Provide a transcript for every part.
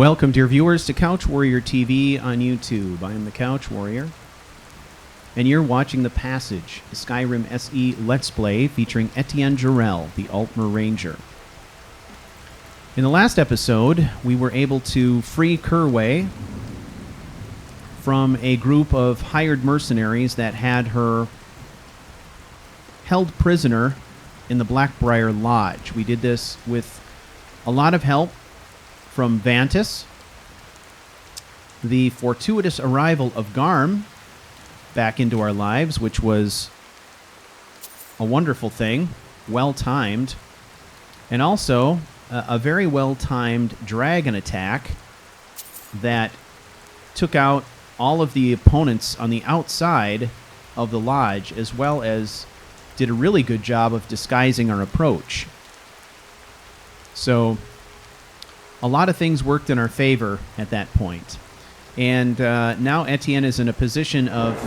Welcome, dear viewers, to Couch Warrior TV on YouTube. I am the Couch Warrior, and you're watching The Passage, a Skyrim SE Let's Play featuring Ettient Jorel, the Altmer Ranger. In the last episode, we were able to free Kerway from a group of hired mercenaries that had her held prisoner in the Blackbriar Lodge. We did this with a lot of help from Vantis, the fortuitous arrival of Garm back into our lives, which was a wonderful thing, well-timed, and also a very well-timed dragon attack that took out all of the opponents on the outside of the lodge, as well as did a really good job of disguising our approach. So a lot of things worked in our favor at that point. And now Ettient is in a position of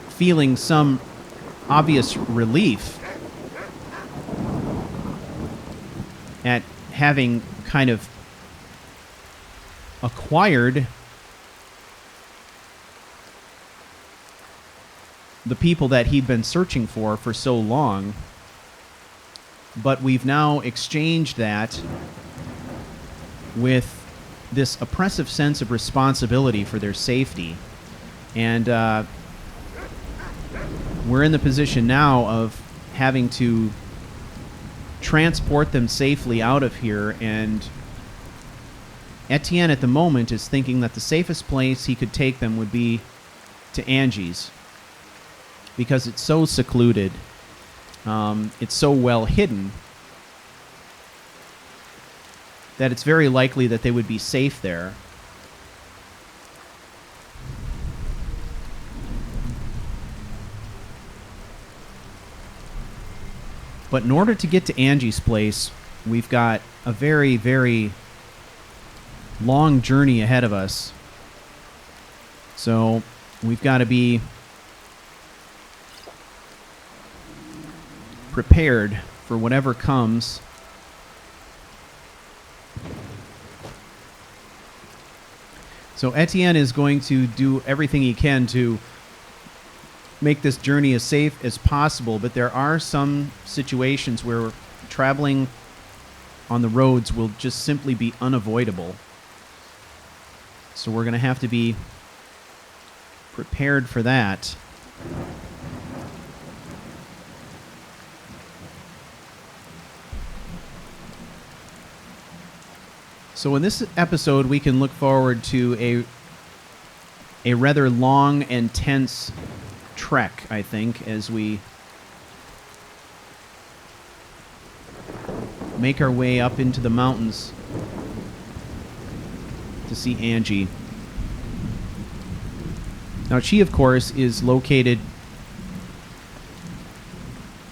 feeling some obvious relief at having kind of acquired the people that he'd been searching for so long. But we've now exchanged that with this oppressive sense of responsibility for their safety. And we're in the position now of having to transport them safely out of here. And Ettient at the moment is thinking that the safest place he could take them would be to Angie's, because it's so secluded. It's so well hidden that it's very likely that they would be safe there. But in order to get to Angie's place, we've got a very, very long journey ahead of us. So we've got to be prepared for whatever comes. So Ettient is going to do everything he can to make this journey as safe as possible, but there are some situations where traveling on the roads will just simply be unavoidable. So we're going to have to be prepared for that. So in this episode, we can look forward to a rather long and tense trek, I think, as we make our way up into the mountains to see Angie. Now, she, of course, is located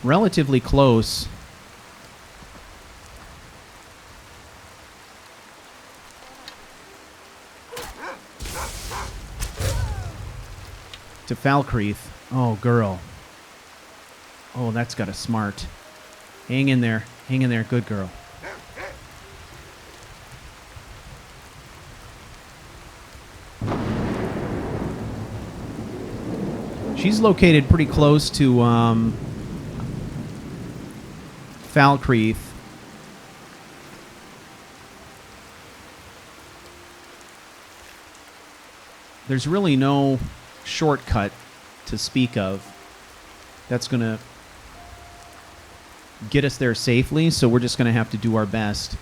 relatively close to Falkreath. Oh, girl. Oh, that's got a smart. Hang in there. Hang in there. Good girl. She's located pretty close to Falkreath. There's really no shortcut to speak of that's going to get us there safely, so we're just going to have to do our best.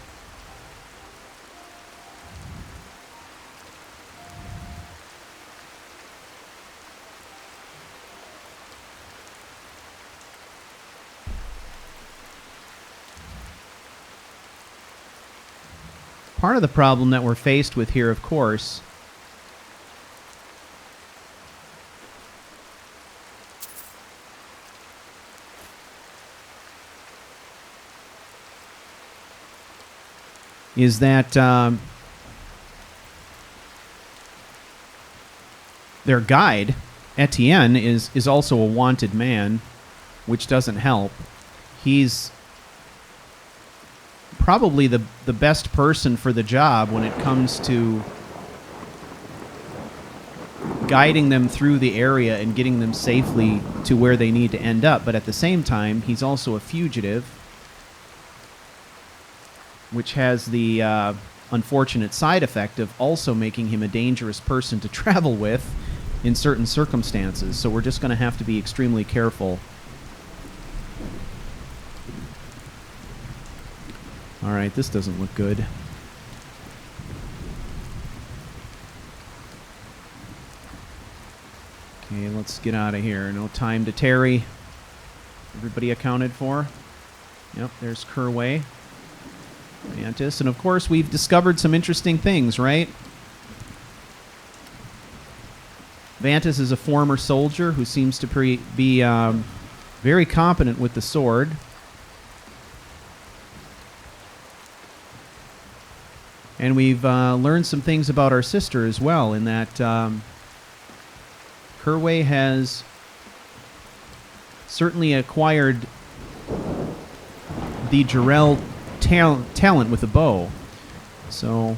Part of the problem that we're faced with here, of course, is that their guide, Ettient, is also a wanted man, which doesn't help. He's probably the best person for the job when it comes to guiding them through the area and getting them safely to where they need to end up. But at the same time, he's also a fugitive, which has the unfortunate side effect of also making him a dangerous person to travel with in certain circumstances. So we're just going to have to be extremely careful. All right, this doesn't look good. Okay, let's get out of here. No time to tarry. Everybody accounted for? Yep, there's Kerway. Mantis. And of course, we've discovered some interesting things, right? Vantis is a former soldier who seems to be very competent with the sword. And we've learned some things about our sister as well, in that Kerway has certainly acquired the Jorel talent with a bow. So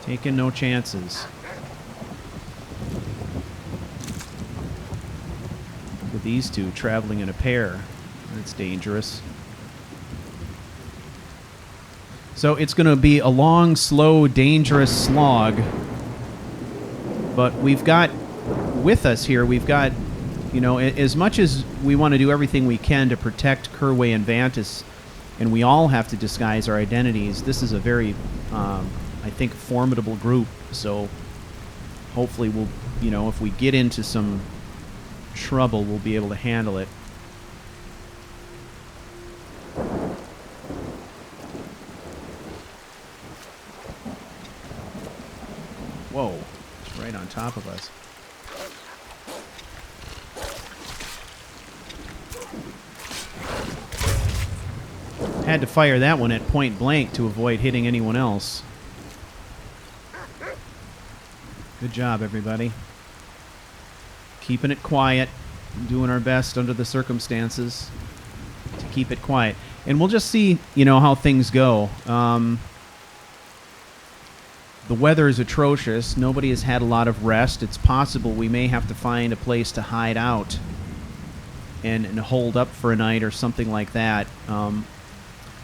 taking no chances with these two traveling in a pair. That's dangerous. So it's going to be a long, slow, dangerous slog. But we've got, with us here, we've got, you know, as much as we want to do everything we can to protect Kerway and Vantis, and we all have to disguise our identities, this is a very, I think, formidable group. So hopefully we'll, you know, if we get into some trouble, we'll be able to handle it. Whoa, it's right on top of us. Had to fire that one at point blank to avoid hitting anyone else. Good job, everybody. Keeping it quiet, doing our best under the circumstances to keep it quiet. And we'll just see, you know, how things go. The weather is atrocious. Nobody has had a lot of rest. It's possible we may have to find a place to hide out and hold up for a night or something like that.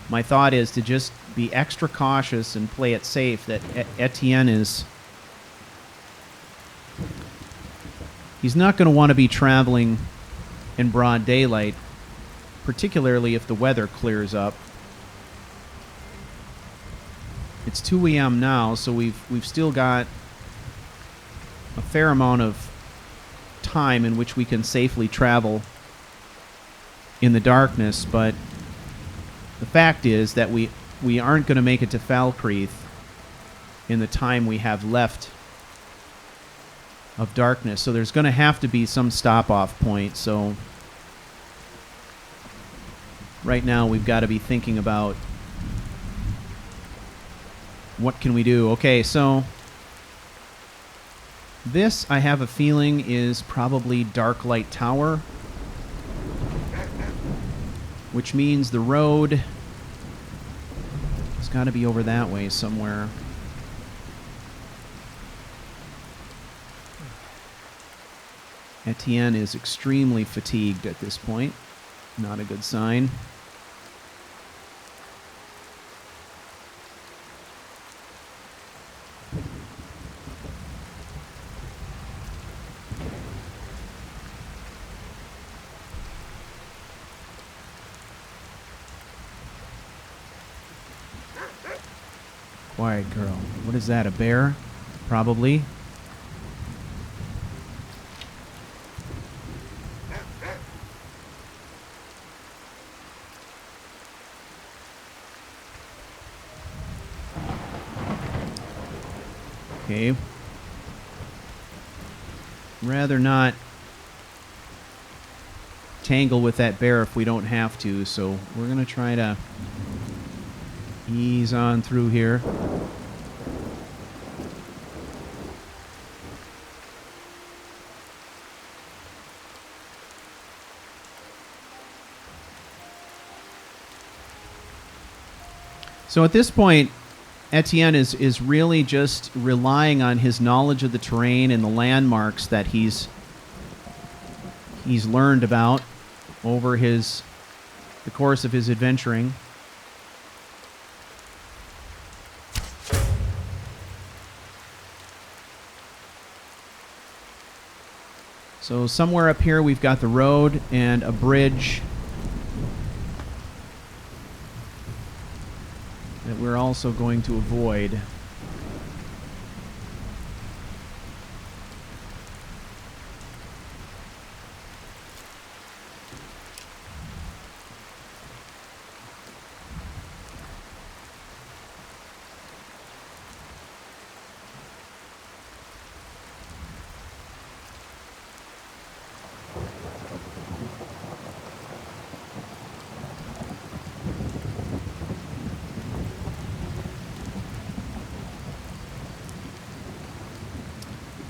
My thought is to just be extra cautious and play it safe. That Ettient is... He's not going to want to be traveling in broad daylight, particularly if the weather clears up. It's 2 a.m. now, so we've still got a fair amount of time in which we can safely travel in the darkness, but the fact is that we aren't going to make it to Falkreath in the time we have left of darkness, so there's going to have to be some stop-off point. So right now we've got to be thinking about what can we do. Okay, so this, I have a feeling, is probably Darklight Tower, which means the road has got to be over that way somewhere. Ettient is extremely fatigued at this point. Not a good sign. Quiet girl. What is that, a bear? Probably. Okay. Rather not tangle with that bear if we don't have to, so we're going to try to ease on through here. So at this point, Ettient is really just relying on his knowledge of the terrain and the landmarks that he's learned about over the course of his adventuring. So somewhere up here we've got the road and a bridge that we're also going to avoid.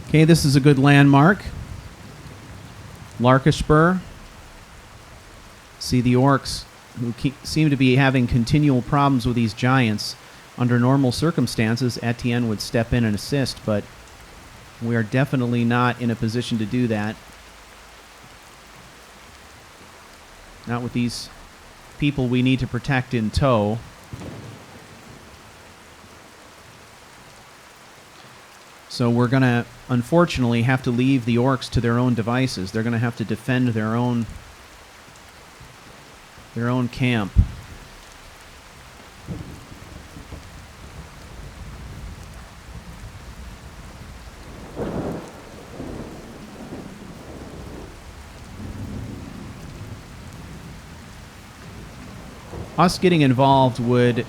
Okay, this is a good landmark. Larkespur. See the orcs who seem to be having continual problems with these giants. Under normal circumstances, Ettient would step in and assist, but we are definitely not in a position to do that. Not with these people we need to protect in tow. So we're going to, unfortunately, have to leave the orcs to their own devices. They're going to have to defend their own camp. Us getting involved would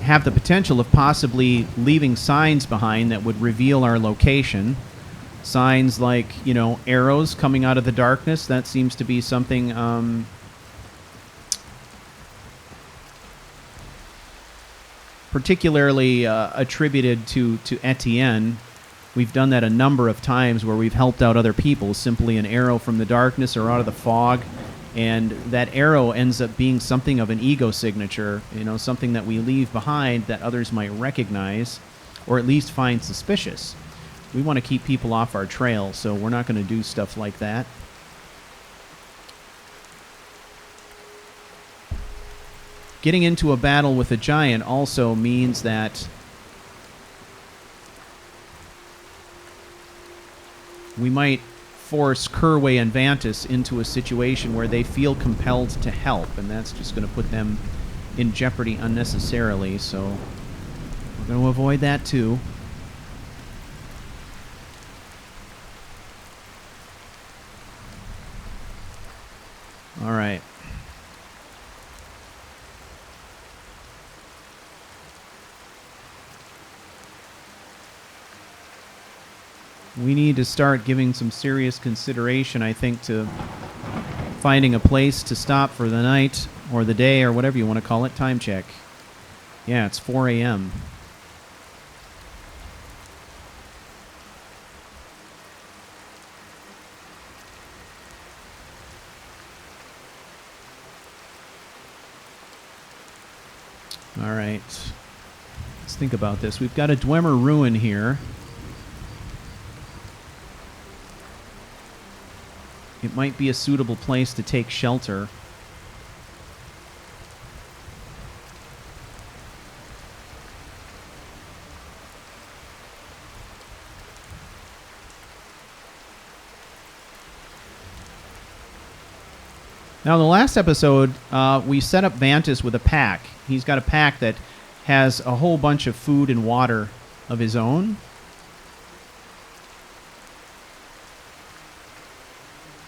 have the potential of possibly leaving signs behind that would reveal our location. Signs like, arrows coming out of the darkness. That seems to be something particularly attributed to Ettient. We've done that a number of times where we've helped out other people. Simply an arrow from the darkness or out of the fog. And that arrow ends up being something of an ego signature, something that we leave behind that others might recognize or at least find suspicious. We want to keep people off our trail, so we're not going to do stuff like that. Getting into a battle with a giant also means that we might force Kerway and Vantis into a situation where they feel compelled to help, and that's just going to put them in jeopardy unnecessarily, so we're going to avoid that too. All right. We need to start giving some serious consideration, I think, to finding a place to stop for the night or the day or whatever you want to call it. Time check. Yeah, it's 4 a.m. All right. Let's think about this. We've got a Dwemer ruin here. It might be a suitable place to take shelter. Now, in the last episode, we set up Vantis with a pack. He's got a pack that has a whole bunch of food and water of his own.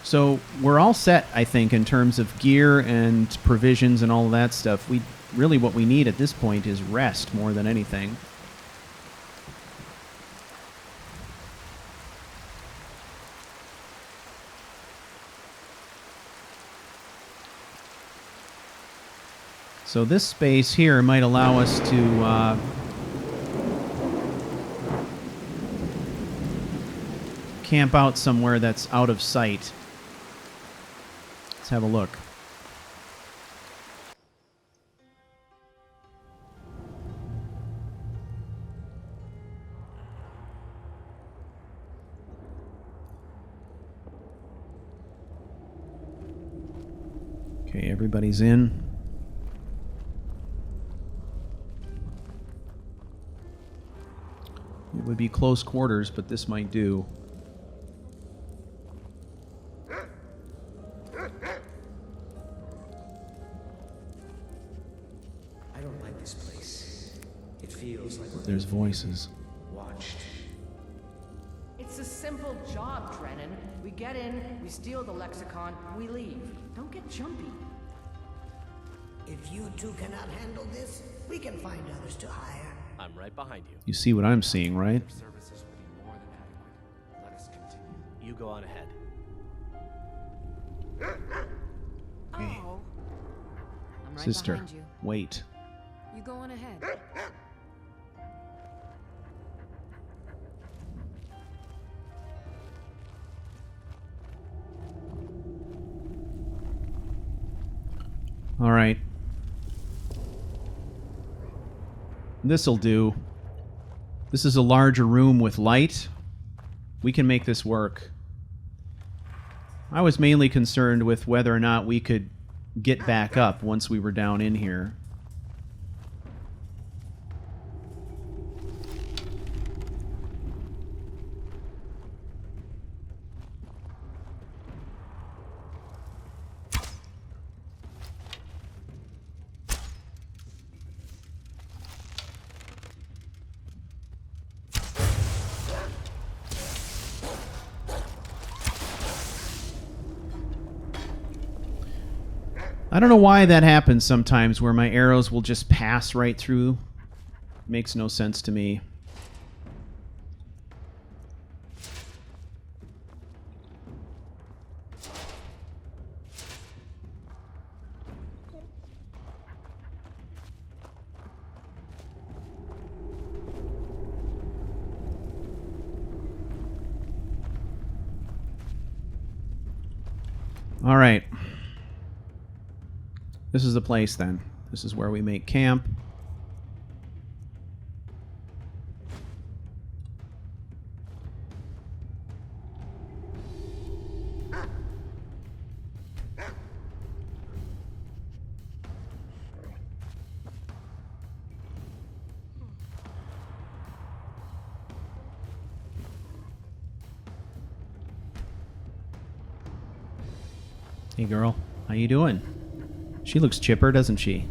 So we're all set, I think, in terms of gear and provisions and all of that stuff. Really what we need at this point is rest more than anything. So this space here might allow us to camp out somewhere that's out of sight. Let's have a look. Okay, everybody's in. It would be close quarters, but this might do. I don't like this place. It feels like There's voices. watched. It's a simple job, Drennan. We get in, we steal the lexicon, we leave. Don't get jumpy. If you two cannot handle this, we can find others to hire. I'm right behind you. You see what I'm seeing, right? Services will be more than adequate. Let us continue. You go on ahead. Oh. I'm right Sister, behind you. wait. You go on ahead. All right. This'll do. This is a larger room with light. We can make this work. I was mainly concerned with whether or not we could get back up once we were down in here. I don't know why that happens sometimes, where my arrows will just pass right through. Makes no sense to me. All right. This is the place, then. This is where we make camp. Hey, girl. How you doing? She looks chipper, doesn't she?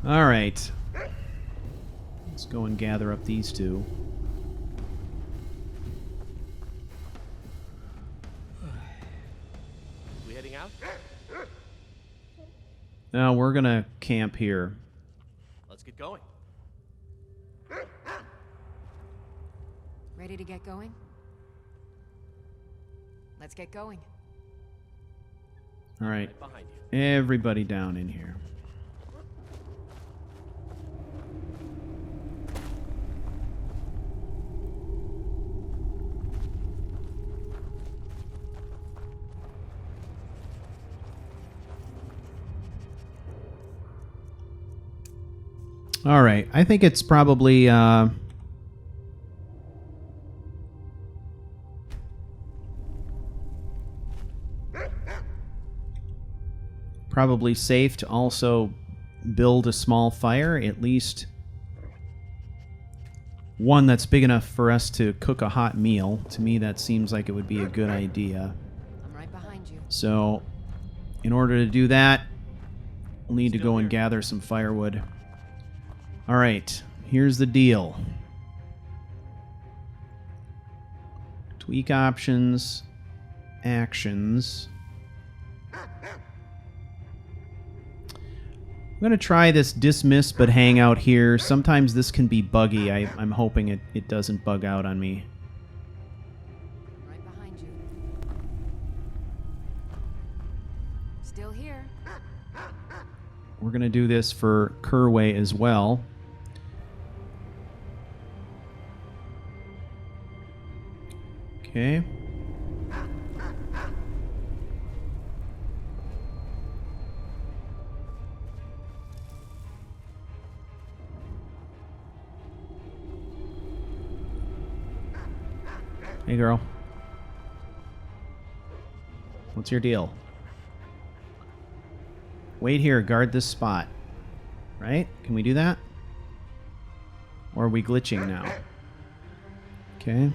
All right. Let's go and gather up these two. We heading out? Now we're gonna camp here. Let's get going. Ready to get going? Let's get going. All right. Right behind you. Everybody down in here. All right. I think it's probably probably safe to also build a small fire, at least one that's big enough for us to cook a hot meal. To me, that seems like it would be a good idea. I'm right behind you. So, in order to do that, we'll need to go and gather some firewood. All right, here's the deal. Tweak options, actions. I'm going to try this dismiss but hang out here. Sometimes this can be buggy. I'm hoping it doesn't bug out on me. Right behind you. Still here. We're going to do this for Kerway as well. Okay. Hey, girl. What's your deal? Wait here, guard this spot. Right? Can we do that? Or are we glitching now? Okay.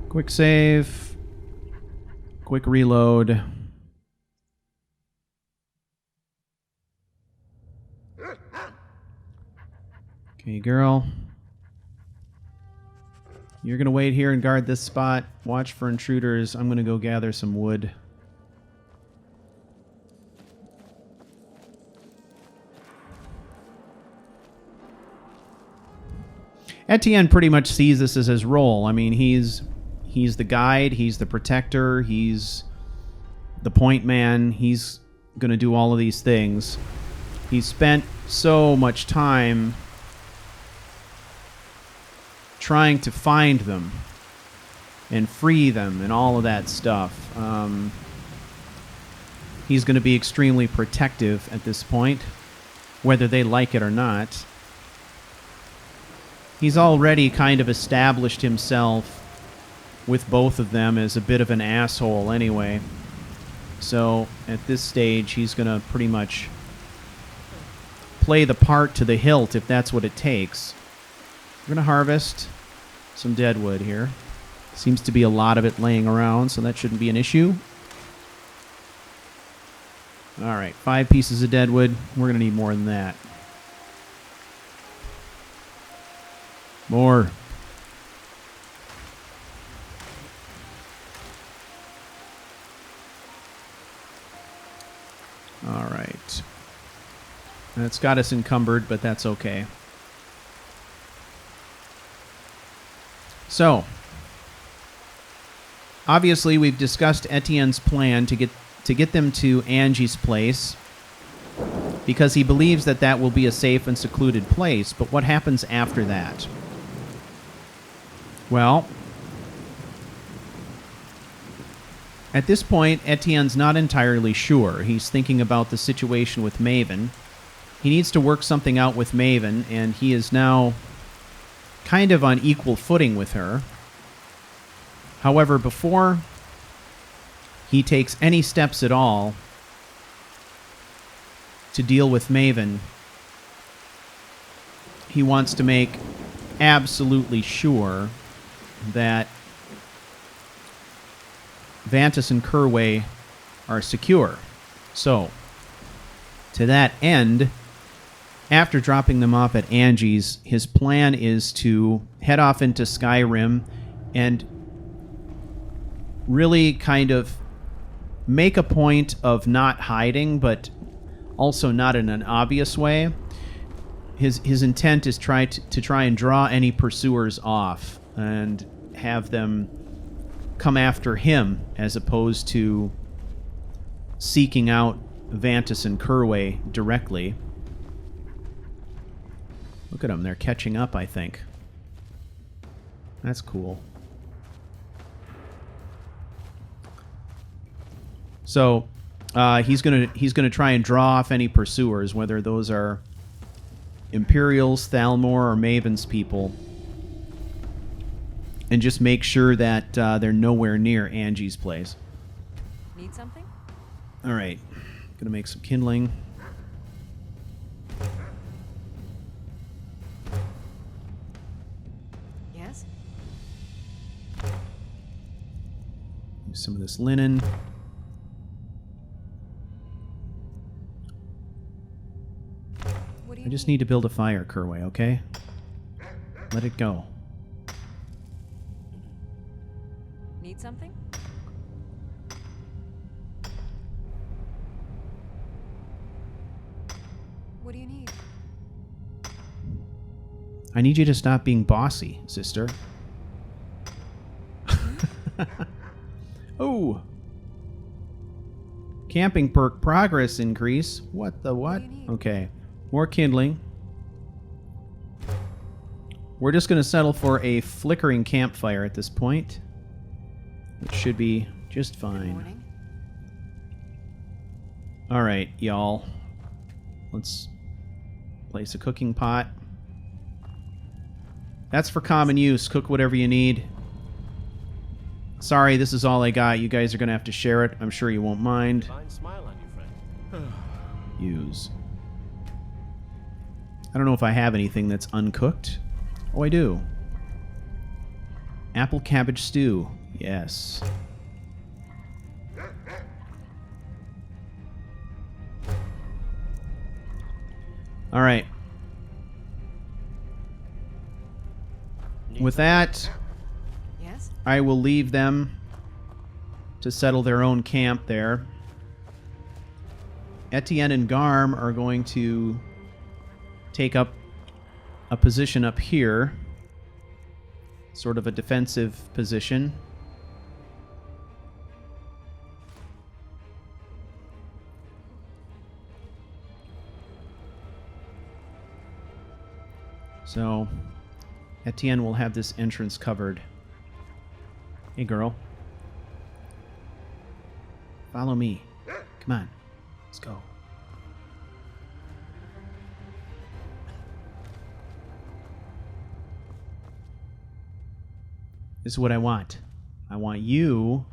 Quick save. Quick reload. Okay, girl. You're going to wait here and guard this spot. Watch for intruders. I'm going to go gather some wood. Ettient pretty much sees this as his role. I mean, he's the guide, he's the protector, he's the point man. He's going to do all of these things. He's spent so much time trying to find them and free them and all of that stuff. He's going to be extremely protective at this point, whether they like it or not. He's already kind of established himself with both of them as a bit of an asshole anyway. So at this stage, he's going to pretty much play the part to the hilt if that's what it takes. We're going to harvest some deadwood here. Seems to be a lot of it laying around, so that shouldn't be an issue. All right, 5 pieces of deadwood. We're going to need more than that. More. All right. That's got us encumbered, but that's okay. So, obviously, we've discussed Etienne's plan to get them to Angie's place because he believes that that will be a safe and secluded place. But what happens after that? Well, at this point, Etienne's not entirely sure. He's thinking about the situation with Maven. He needs to work something out with Maven, and he is now kind of on equal footing with her. However, before he takes any steps at all to deal with Maven, he wants to make absolutely sure that Vantis and Kerway are secure. So, to that end, after dropping them off at Angie's, his plan is to head off into Skyrim and really kind of make a point of not hiding, but also not in an obvious way. His intent is try and draw any pursuers off and have them come after him as opposed to seeking out Vantis and Kerway directly. Look at them, they're catching up, I think. That's cool. So, he's gonna try and draw off any pursuers, whether those are Imperials, Thalmor, or Maven's people, and just make sure that they're nowhere near Angie's place. Need something? All right, gonna make some kindling. Yes? Use some of this linen. What do you I just need to build a fire, Kerway, okay? Let it go. Need something? What do you need? I need you to stop being bossy, sister. Oh! Camping perk progress increase. What the what? do you need? Okay. More kindling. We're just going to settle for a flickering campfire at this point. It should be just Good fine. morning. Alright, y'all. Let's place a cooking pot. That's for common use. Cook whatever you need. Sorry, this is all I got. You guys are going to have to share it. I'm sure you won't mind. Fine smile on Use. I don't know if I have anything that's uncooked. Oh, I do. Apple cabbage stew. Yes. All right. With that, Yes? I will leave them to settle their own camp there. Etienne and Garm are going to take up a position up here. Sort of a defensive position. So, Etienne will have this entrance covered. Hey, girl. Follow me. Come on. Let's go. This is what I want. I want you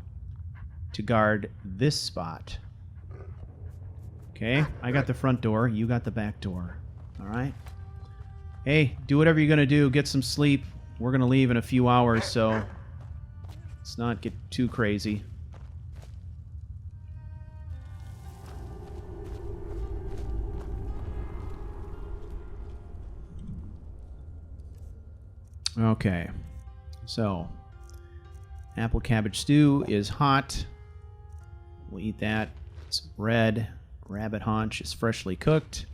to guard this spot. Okay? I got the front door. You got the back door. All right? Hey, do whatever you're going to do. Get some sleep. We're going to leave in a few hours, so let's not get too crazy. Okay. So, apple cabbage stew is hot. We'll eat that. Some bread. Rabbit haunch is freshly cooked.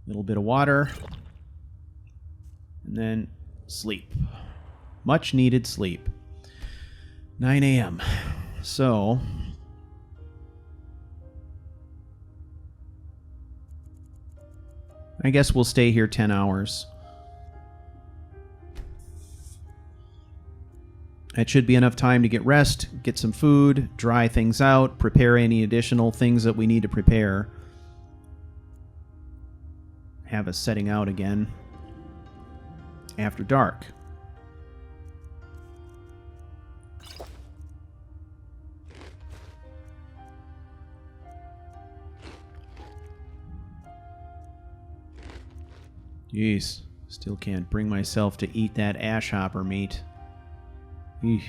A little bit of water. And then sleep. Much needed sleep. 9 a.m. So, I guess we'll stay here 10 hours. That should be enough time to get rest, get some food, dry things out, prepare any additional things that we need to prepare. Have us setting out again after dark. Jeez, still can't bring myself to eat that ash hopper meat. Eesh.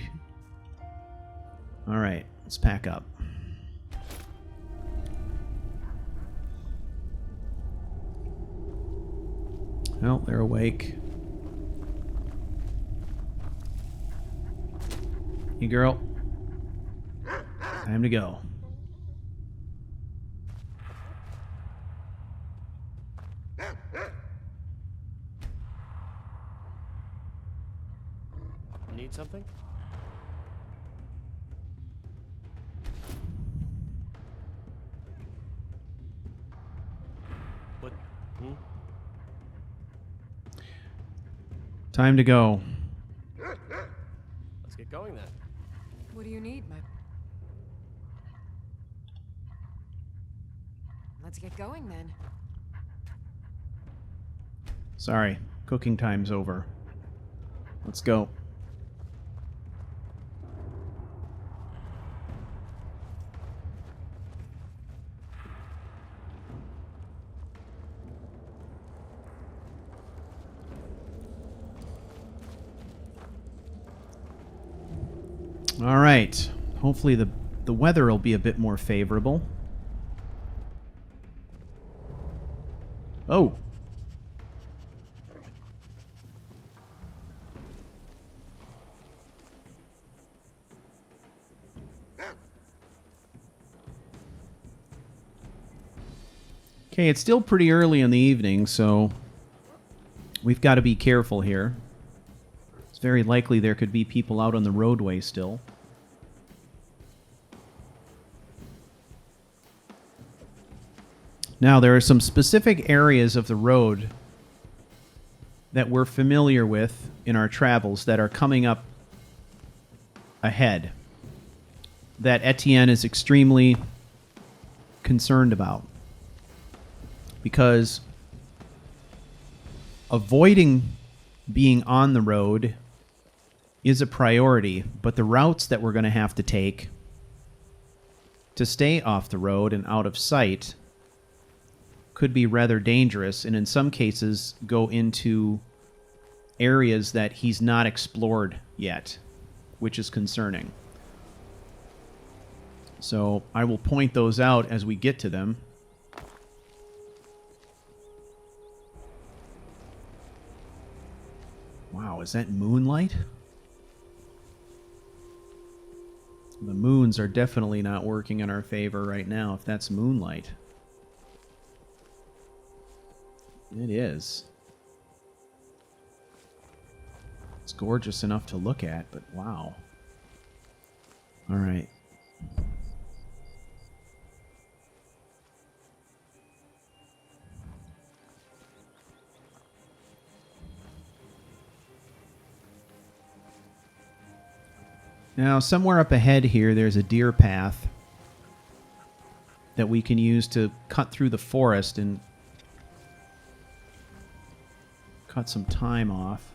All right, let's pack up. Well, they're awake. Hey, girl. Time to go. Need something? What? Time to go. Let's get going then. What do you need, my... Let's get going then. Sorry, cooking time's over. Let's go. All right. Hopefully the weather will be a bit more favorable. Oh. Okay, it's still pretty early in the evening, so we've got to be careful here. It's very likely there could be people out on the roadway still. Now, there are some specific areas of the road that we're familiar with in our travels that are coming up ahead that Etienne is extremely concerned about. Because avoiding being on the road is a priority, but the routes that we're going to have to take to stay off the road and out of sight could be rather dangerous, and in some cases go into areas that he's not explored yet, which is concerning. So I will point those out as we get to them. Wow, is that moonlight? The moons are definitely not working in our favor right now, if that's moonlight. It is. It's gorgeous enough to look at, but wow. All right. Now, somewhere up ahead here, there's a deer path that we can use to cut through the forest and cut some time off.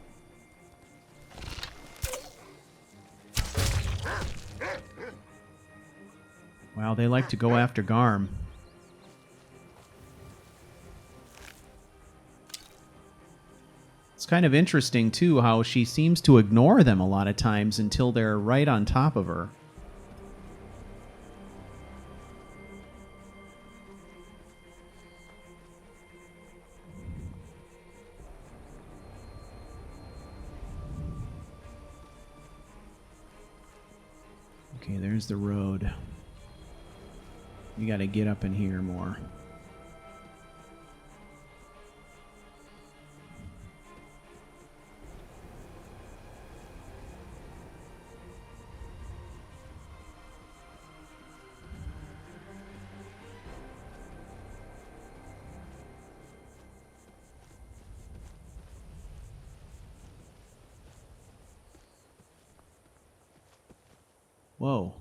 Wow, they like to go after Garm. It's kind of interesting, too, how she seems to ignore them a lot of times until they're right on top of her. Okay, there's the road. We gotta get up in here more. Whoa.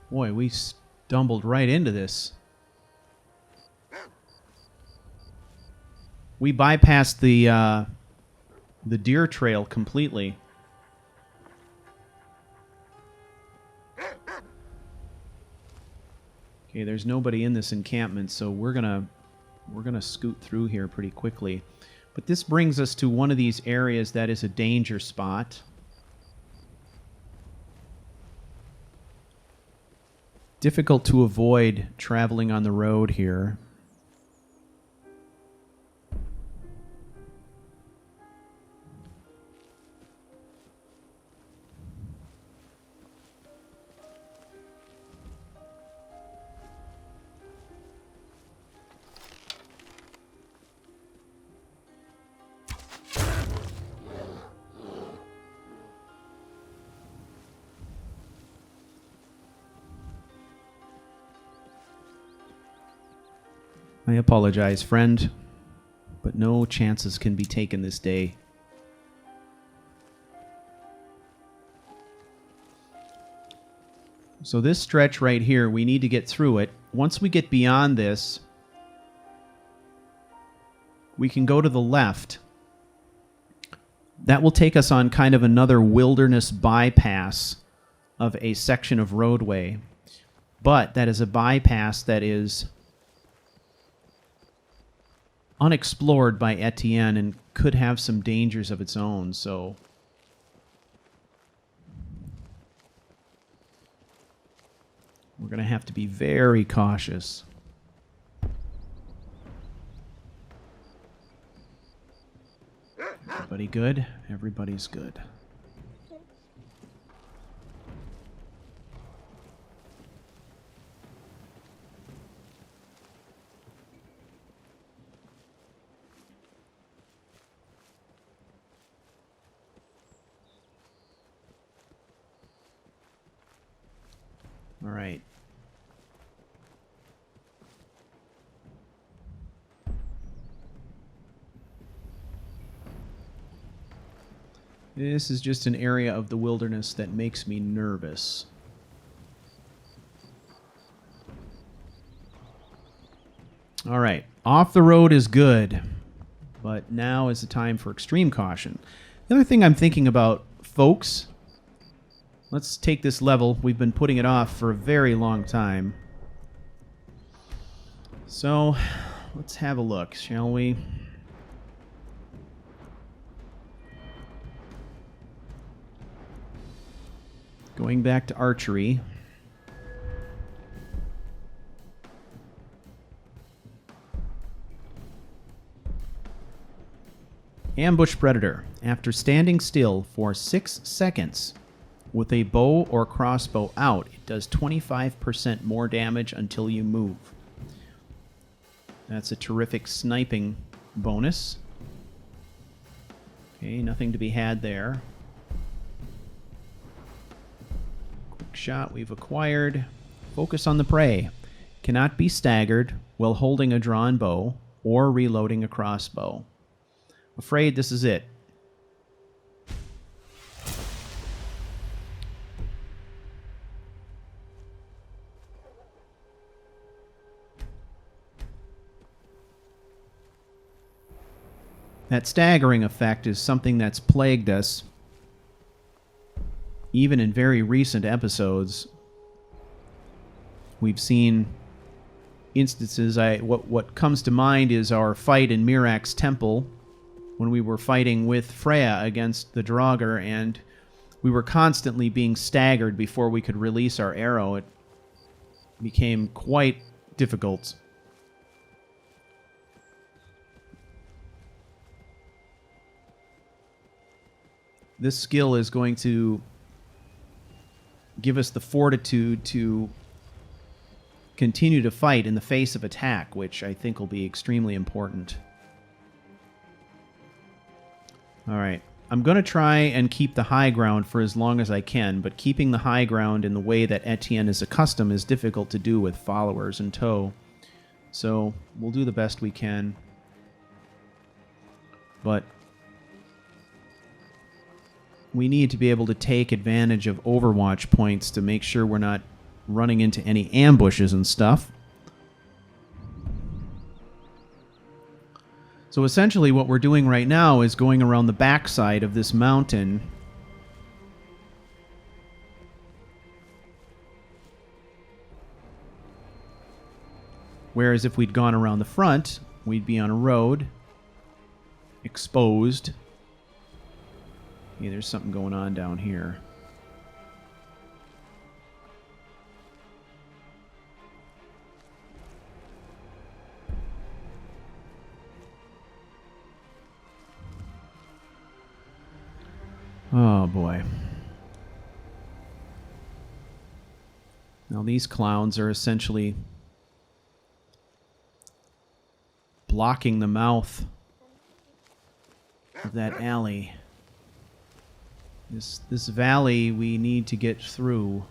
Boy, we stumbled right into this. We bypassed the deer trail completely. Okay, there's nobody in this encampment, so we're gonna scoot through here pretty quickly. But this brings us to one of these areas that is a danger spot. Difficult to avoid traveling on the road here. I apologize, friend, but no chances can be taken this day. So this stretch right here, we need to get through it. Once we get beyond this, we can go to the left. That will take us on kind of another wilderness bypass of a section of roadway. But that is a bypass that is unexplored by Ettient and could have some dangers of its own, so we're going to have to be very cautious. Everybody good? Everybody's good. All right. This is just an area of the wilderness that makes me nervous. All right. Off the road is good, but now is the time for extreme caution. The other thing I'm thinking about, folks, let's take this level. We've been putting it off for a very long time. So, let's have a look, shall we? Going back to archery. Ambush Predator. After standing still for 6 seconds with a bow or crossbow out, it does 25% more damage until you move. That's a terrific sniping bonus. Okay, nothing to be had there. Quick shot we've acquired. Focus on the prey. Cannot be staggered while holding a drawn bow or reloading a crossbow. Afraid this is it. That staggering effect is something that's plagued us even in very recent episodes. We've seen instances. What comes to mind is our fight in Mirak's temple when we were fighting with Freya against the Draugr, and we were constantly being staggered before we could release our arrow. It became quite difficult. This skill is going to give us the fortitude to continue to fight in the face of attack, which I think will be extremely important. Alright, I'm going to try and keep the high ground for as long as I can, but keeping the high ground in the way that Ettient is accustomed is difficult to do with followers in tow. So, we'll do the best we can. But we need to be able to take advantage of Overwatch points to make sure we're not running into any ambushes and stuff. So essentially what we're doing right now is going around the backside of this mountain. Whereas if we'd gone around the front, we'd be on a road, exposed. Yeah, there's something going on down here. Oh, boy. Now, these clowns are essentially blocking the mouth of that alley. This valley we need to get through.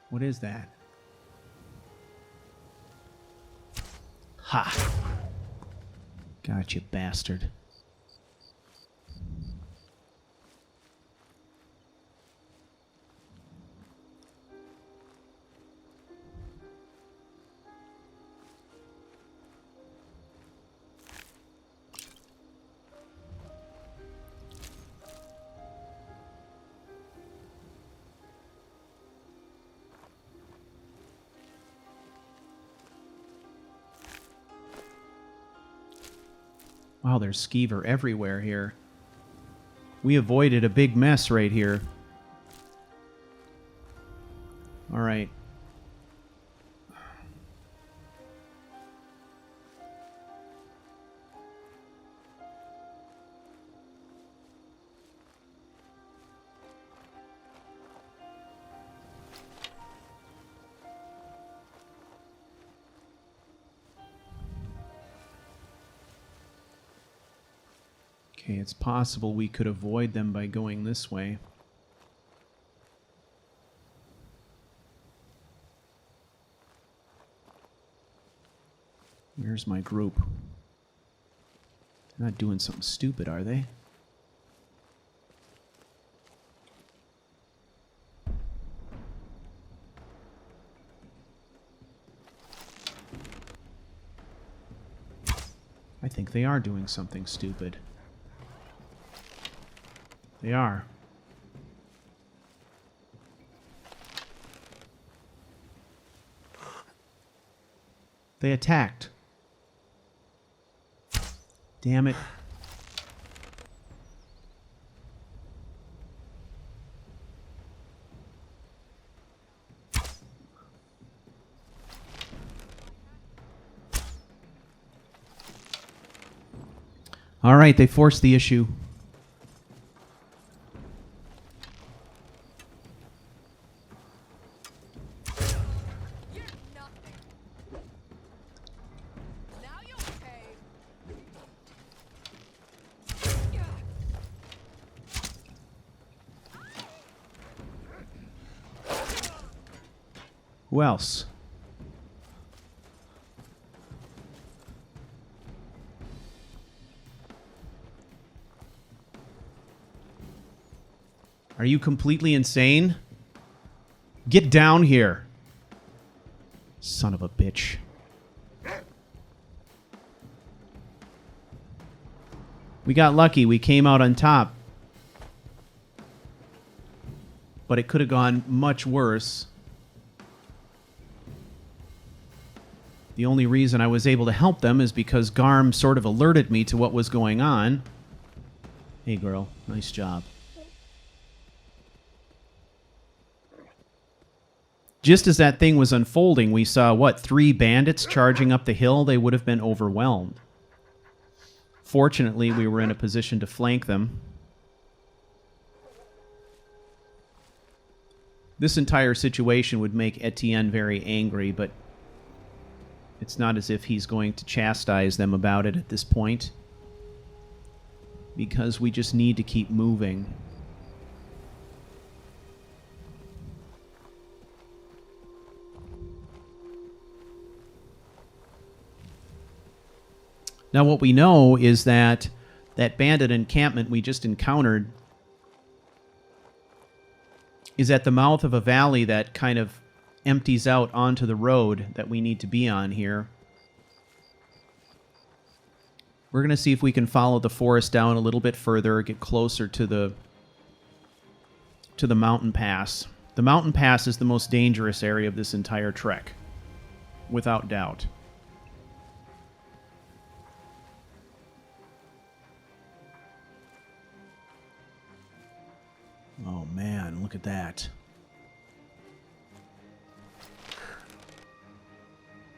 What is that? Ha! Got you, bastard. Wow, there's skeever everywhere here. We avoided a big mess right here. Alright. Okay, it's possible we could avoid them by going this way. Where's my group? They're not doing something stupid, are they? I think they are doing something stupid. They are. They attacked. Damn it. All right, they forced the issue. You're nothing. Now you'll pay. Who else? Are you completely insane? Get down here. Son of a bitch. We got lucky. We came out on top. But it could have gone much worse. The only reason I was able to help them is because Garm sort of alerted me to what was going on. Hey, girl. Nice job. Just as that thing was unfolding, we saw, what, 3 bandits charging up the hill? They would have been overwhelmed. Fortunately, we were in a position to flank them. This entire situation would make Etienne very angry, but it's not as if he's going to chastise them about it at this point. Because we just need to keep moving. Now, what we know is that that bandit encampment we just encountered is at the mouth of a valley that kind of empties out onto the road that we need to be on here. We're going to see if we can follow the forest down a little bit further, get closer to the mountain pass. The mountain pass is the most dangerous area of this entire trek, without doubt. Oh man, look at that.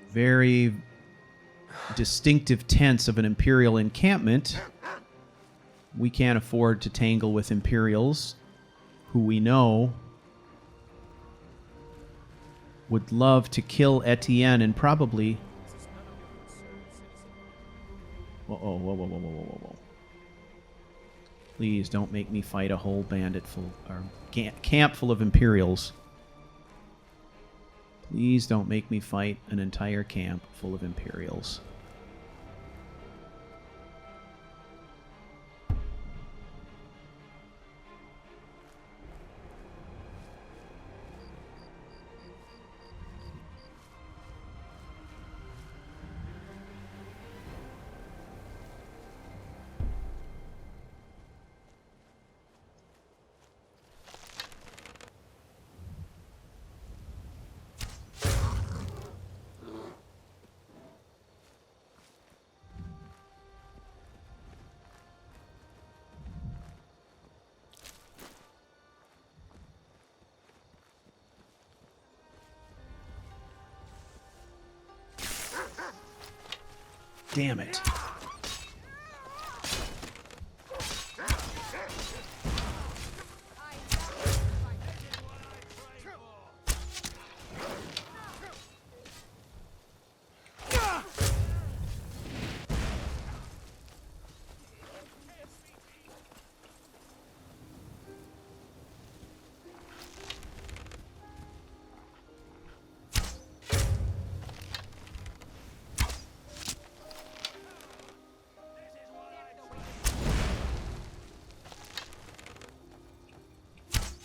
Very distinctive tents of an Imperial encampment. We can't afford to tangle with Imperials, who we know would love to kill Etienne and probably... Whoa, whoa, whoa, whoa, whoa, whoa, whoa, whoa. Please don't make me fight a whole bandit full, or camp full of Imperials. Please don't make me fight an entire camp full of Imperials. Damn it.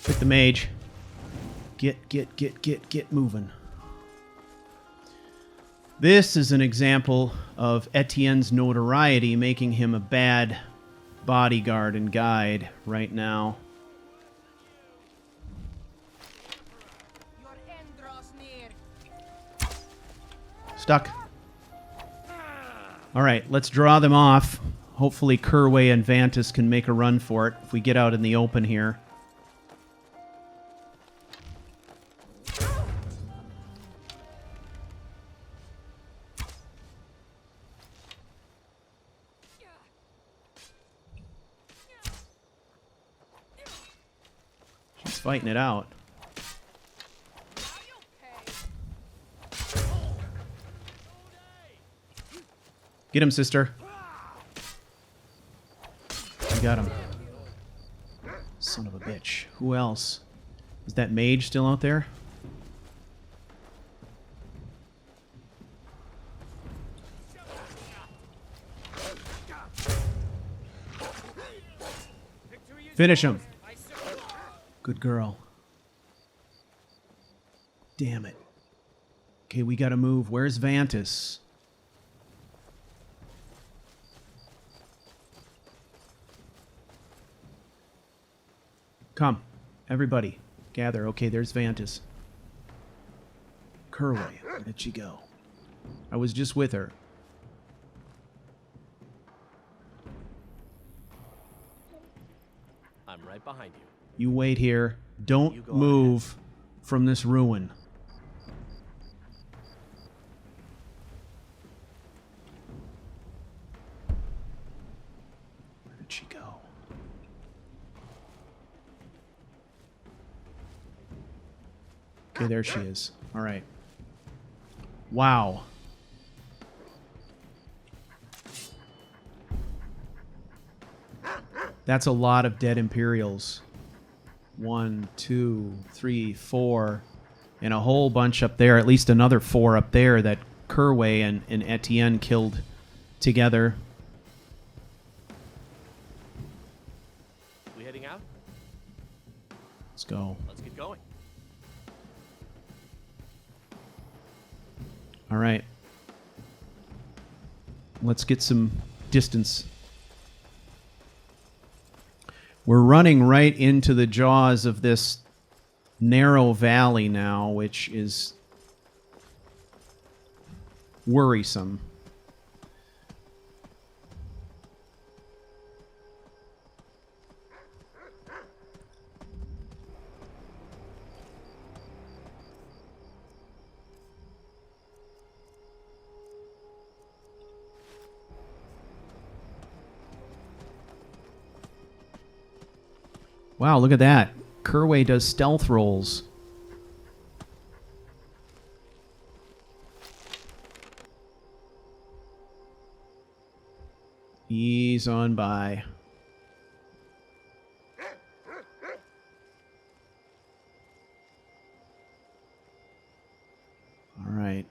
Hit the mage. Get moving. This is an example of Etienne's notoriety making him a bad bodyguard and guide right now. Your end draws near. Stuck. All right, let's draw them off. Hopefully Kerway and Vantis can make a run for it if we get out in the open here. She's fighting it out. Are you okay? Get him, sister. You got him. Son of a bitch. Who else? Is that mage still out there? Finish him. Good girl. Damn it. Okay, we gotta move. Where's Vantis? Come, everybody, gather. Okay, there's Vantis. Kerway, where did she go? I was just with her. I'm right behind you. You wait here. You Don't go move from this ruin. Where did she go? Okay, there she is. All right. Wow. That's a lot of dead Imperials. 1, 2, 3, 4, and a whole bunch up there. At least another 4 up there that Kerway and Etienne killed together. We heading out? Let's go. Let's get going. All right. Let's get some distance. We're running right into the jaws of this narrow valley now, which is worrisome. Wow, look at that. Kerway does stealth rolls. Ease on by. All right.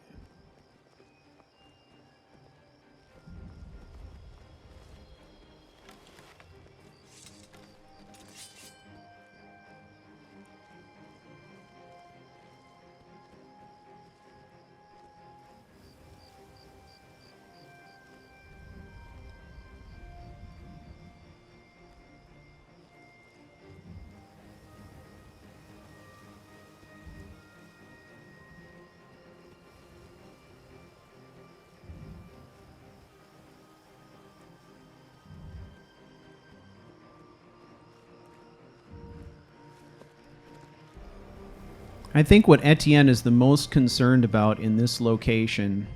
I think what Etienne is the most concerned about in this location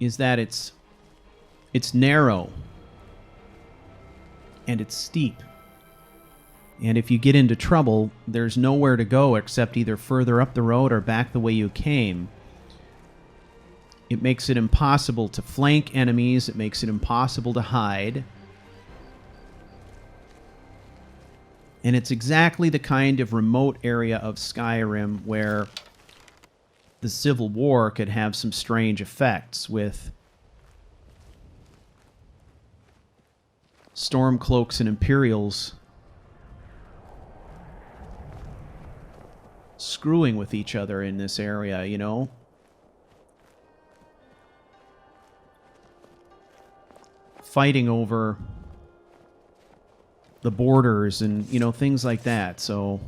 is that it's narrow and it's steep. And if you get into trouble, there's nowhere to go except either further up the road or back the way you came. It makes it impossible to flank enemies. It makes it impossible to hide. And it's exactly the kind of remote area of Skyrim where the Civil War could have some strange effects with Stormcloaks and Imperials screwing with each other in this area, you know? Fighting over the borders and, you know, things like that, so...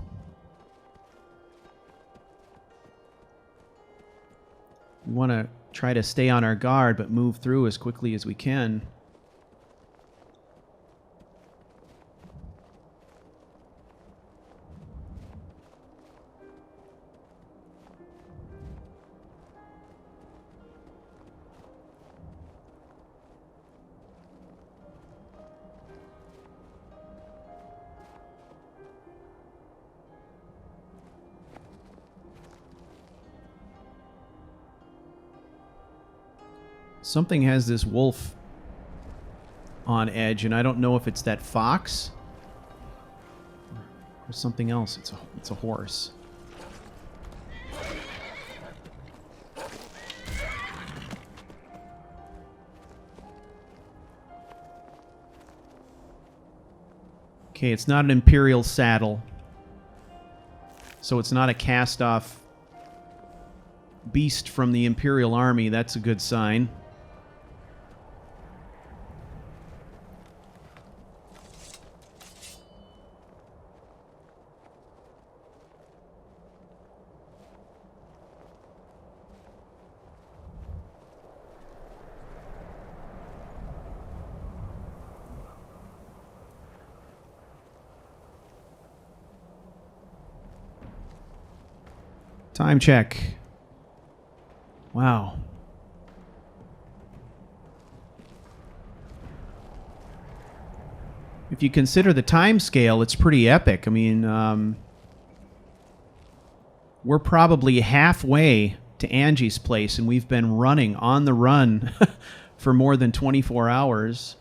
We want to try to stay on our guard, but move through as quickly as we can. Something has this wolf on edge, and I don't know if it's that fox or something else. It's a horse. Okay, it's not an Imperial saddle, so it's not a cast-off beast from the Imperial army. That's a good sign. Time check. Wow. If you consider the time scale, it's pretty epic. I mean, we're probably halfway to Angie's place, and we've been running on the run for more than 24 hours.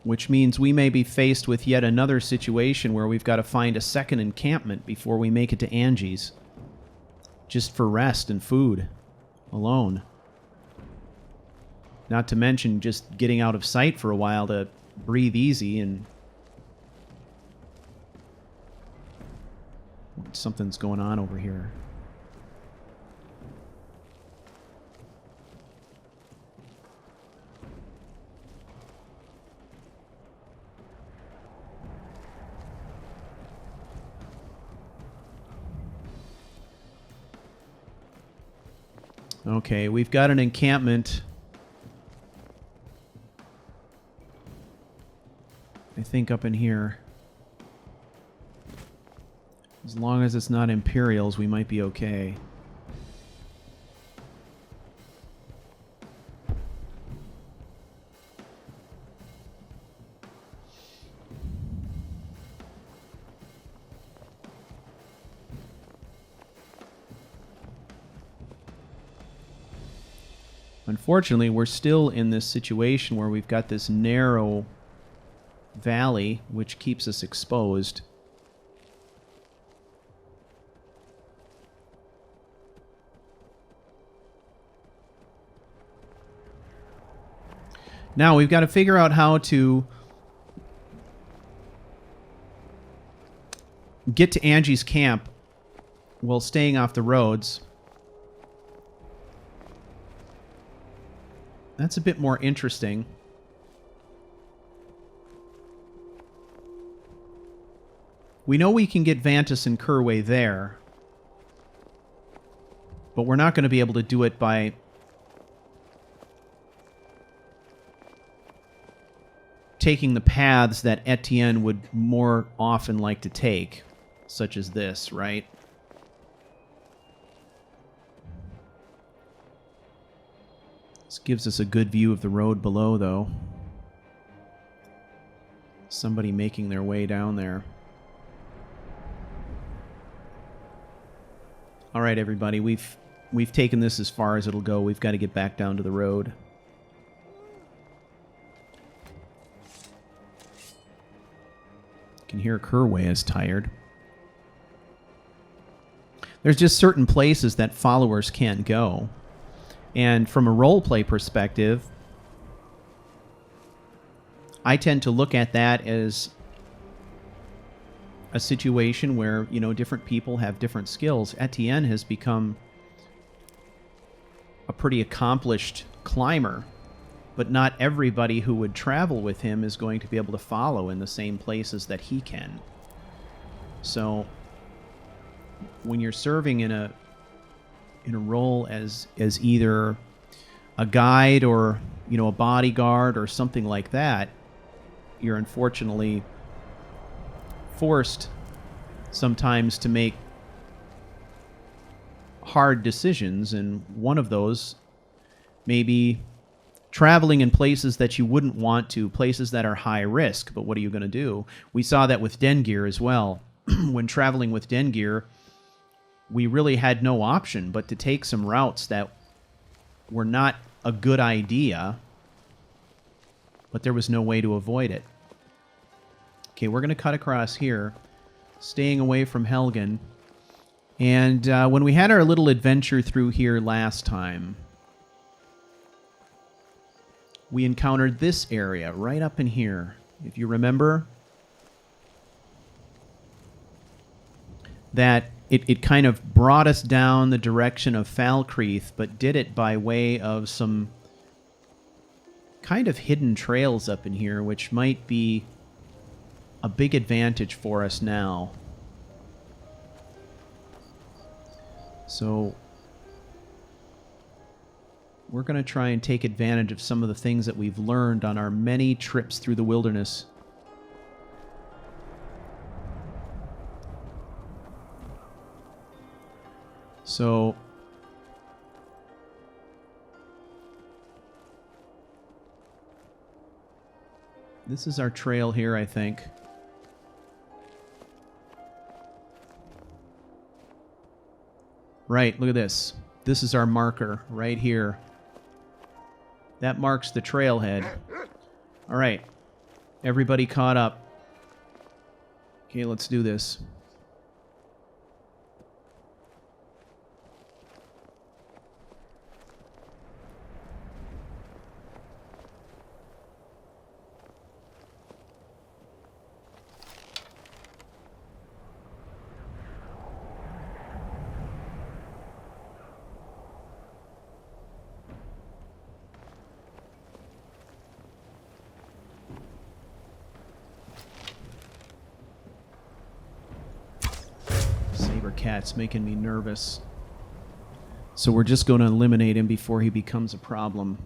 Which means we may be faced with yet another situation where we've got to find a second encampment before we make it to Angie's. Just for rest and food alone. Not to mention just getting out of sight for a while to breathe easy and... Something's going on over here. Okay, we've got an encampment. I think up in here. As long as it's not Imperials, we might be okay. Unfortunately, we're still in this situation where we've got this narrow valley which keeps us exposed. Now we've got to figure out how to get to Angie's camp while staying off the roads. That's a bit more interesting. We know we can get Vantis and Kerway there, but we're not going to be able to do it by taking the paths that Etienne would more often like to take, such as this, right? This gives us a good view of the road below, though. Somebody making their way down there. All right, everybody, we've taken this as far as it'll go. We've got to get back down to the road. Can hear Kerway is tired. there's just certain places that followers can't go. And from a roleplay perspective, I tend to look at that as a situation where, you know, different people have different skills. Etienne has become a pretty accomplished climber, but not everybody who would travel with him is going to be able to follow in the same places that he can. So when you're serving in a role as either a guide or, you know, a bodyguard or something like that, you're unfortunately forced sometimes to make hard decisions, and one of those may be traveling in places that you wouldn't want to, places that are high risk. But what are you going to do? We saw that with Dengear as well. When traveling with Dengear, we really had no option but to take some routes that were not a good idea, but there was no way to avoid it. Okay, we're going to cut across here, staying away from Helgen. And when we had our little adventure through here last time, we encountered this area right up in here. If you remember, that it kind of brought us down the direction of Falkreath, but did it by way of some kind of hidden trails up in here, which might be a big advantage for us now. So we're going to try and take advantage of some of the things that we've learned on our many trips through the wilderness. So this is our trail here, I think. Right, look at this. This is our marker right here. That marks the trailhead. All right, everybody caught up. Okay, let's do this. Cat's making me nervous. So we're just going to eliminate him before he becomes a problem.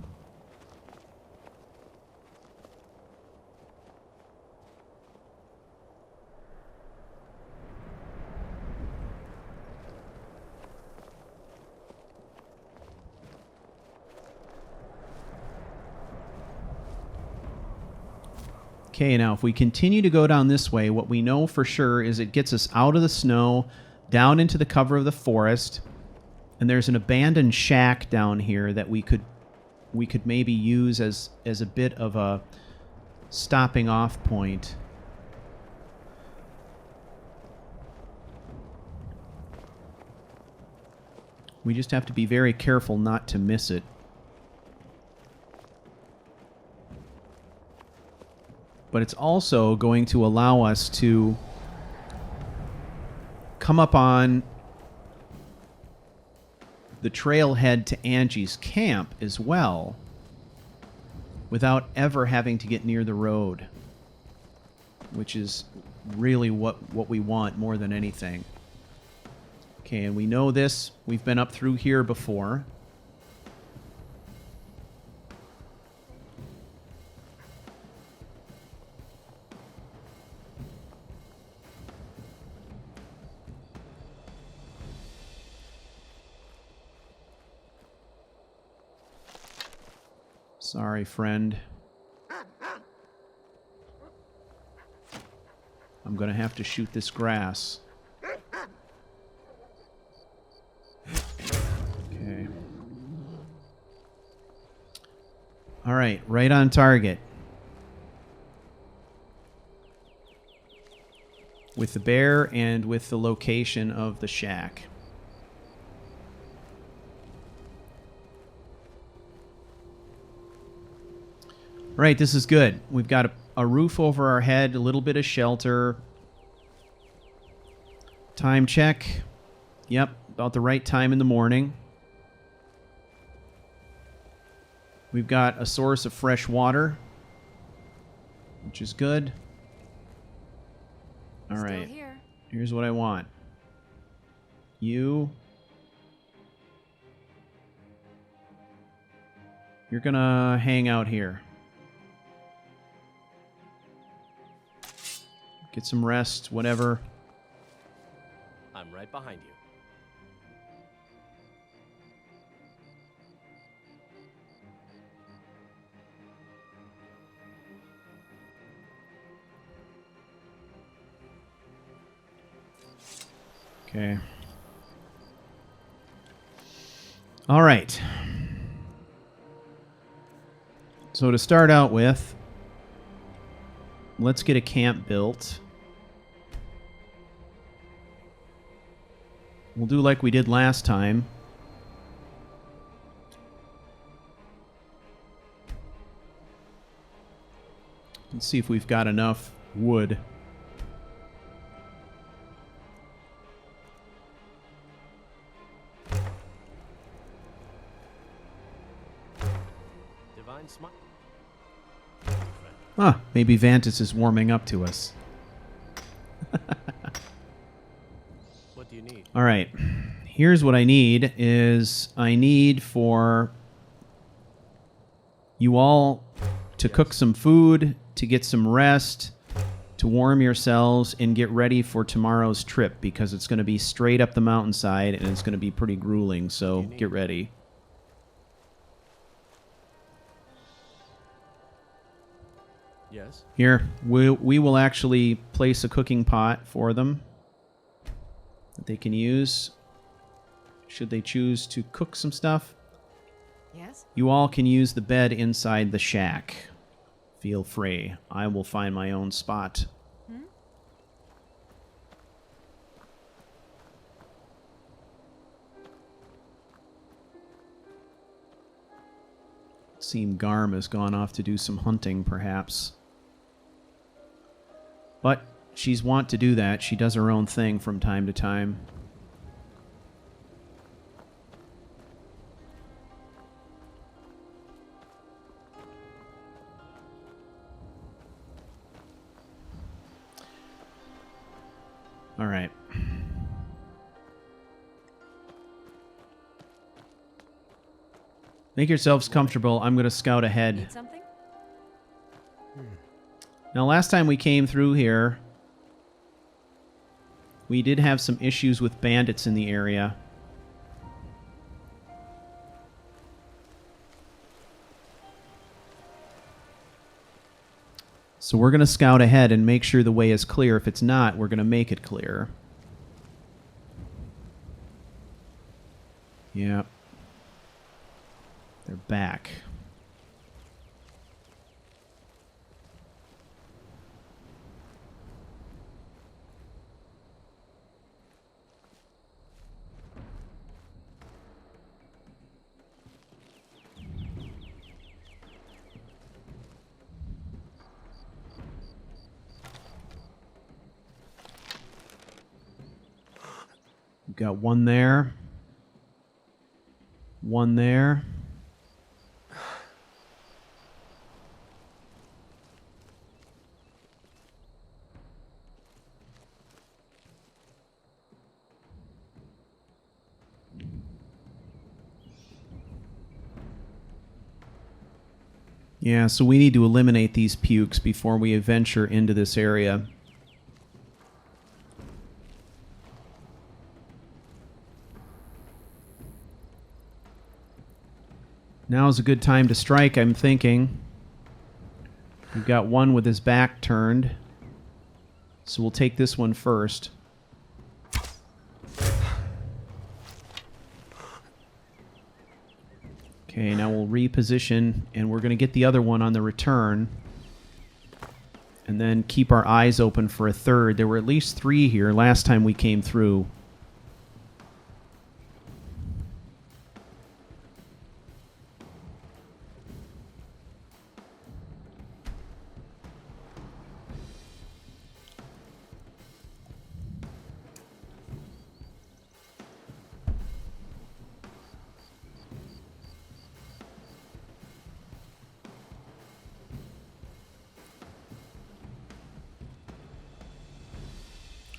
Okay, now if we continue to go down this way, what we know for sure is it gets us out of the snow, down into the cover of the forest, and there's an abandoned shack down here that we could maybe use as a bit of a stopping off point. We just have to be very careful not to miss it. But it's also going to allow us to come up on the trailhead to Angie's camp as well, without ever having to get near the road, which is really what we want more than anything. Okay, and we know this. We've been up through here before. Sorry, friend. I'm going to have to shoot this grass. Okay. All right, right on target. With the bear and with the location of the shack. Right, this is good. We've got a roof over our head, a little bit of shelter. Time check. Yep, about the right time in the morning. We've got a source of fresh water, which is good. All Still right, here. here's what I want. You're gonna hang out here. Get some rest, whatever. I'm right behind you. Okay. All right. So to start out with, let's get a camp built. We'll do like we did last time. Let's see if we've got enough wood. Divine smile. Huh, maybe Vantis is warming up to us. What do you need? All right. Here's what I need is I need for you all to cook some food, to get some rest, to warm yourselves, and get ready for tomorrow's trip because it's going to be straight up the mountainside and it's going to be pretty grueling, so get ready. Yes. Here, we will actually place a cooking pot for them that they can use should they choose to cook some stuff. Yes? You all can use the bed inside the shack. Feel free. I will find my own spot. Seem Garm has gone off to do some hunting, perhaps. But she's wont to do that. She does her own thing from time to time. All right. Make yourselves comfortable. I'm going to scout ahead. Need something? Now, last time we came through here, we did have some issues with bandits in the area. So we're going to scout ahead and make sure the way is clear. If it's not, we're going to make it clear. Yep. They're back. We've got one there. One there. Yeah, so we need to eliminate these pukes before we venture into this area. Now is a good time to strike, I'm thinking. We've got one with his back turned. So we'll take this one first. Okay, now we'll reposition, and we're going to get the other one on the return. And then keep our eyes open for a third. There were at least 3 here last time we came through.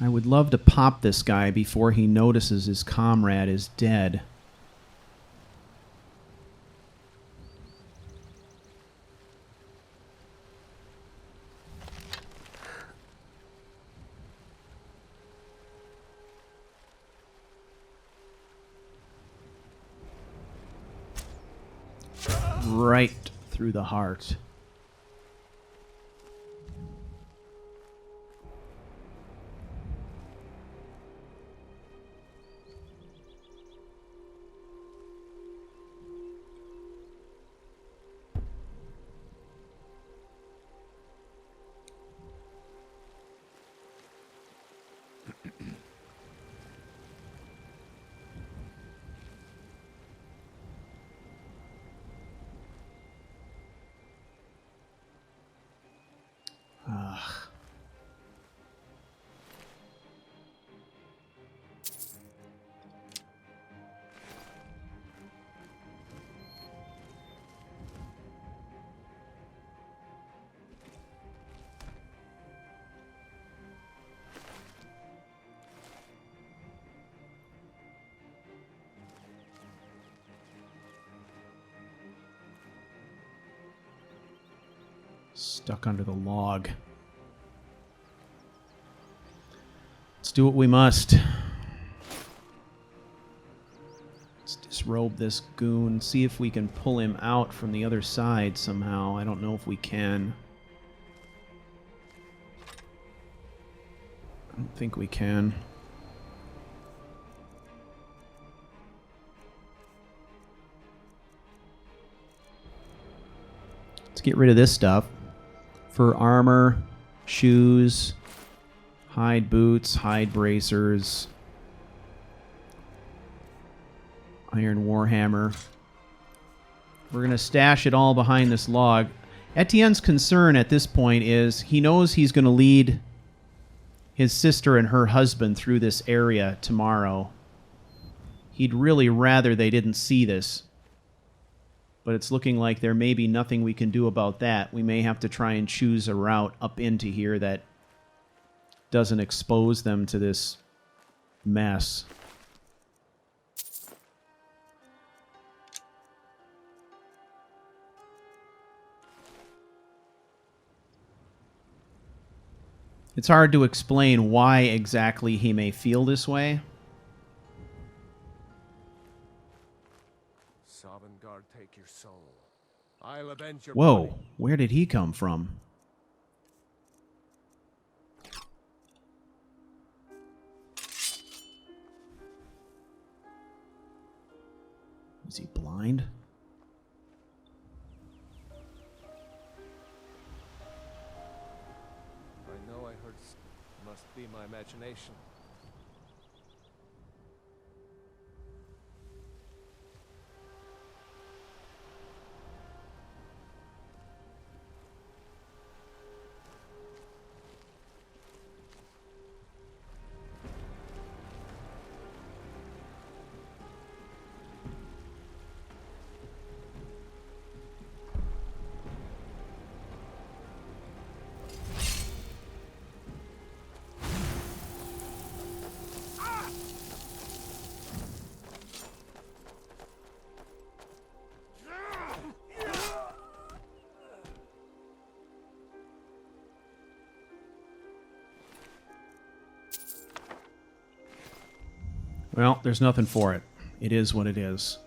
I would love to pop this guy before he notices his comrade is dead. Right through the heart. Stuck under the log. Let's do what we must. Let's disrobe this goon, see if we can pull him out from the other side somehow. I don't know if we can. I don't think we can. Let's get rid of this stuff. Fur armor, shoes, hide boots, hide bracers, iron warhammer. We're going to stash it all behind this log. Etienne's concern at this point is he knows he's going to lead his sister and her husband through this area tomorrow. He'd really rather they didn't see this. But it's looking like there may be nothing we can do about that. We may have to try and choose a route up into here that doesn't expose them to this mess. It's hard to explain why exactly he may feel this way. Take your soul. I'll avenge your Whoa, body. where did he come from? Is he blind? I know I heard. Must be my imagination. Well, there's nothing for it. It is what it is.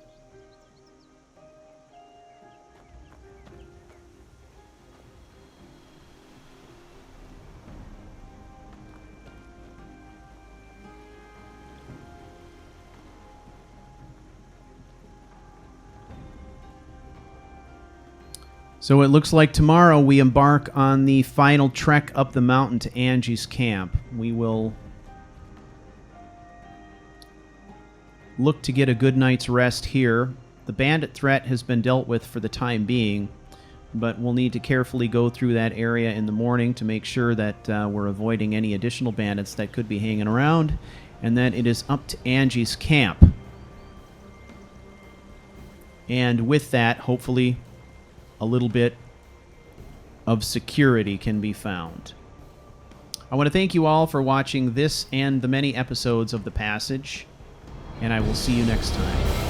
So it looks like tomorrow we embark on the final trek up the mountain to Angie's camp. We will look to get a good night's rest here. The bandit threat has been dealt with for the time being, but we'll need to carefully go through that area in the morning to make sure that we're avoiding any additional bandits that could be hanging around, and then it is up to Angie's camp. And with that, hopefully, a little bit of security can be found. I want to thank you all for watching this and the many episodes of The Passage, and I will see you next time.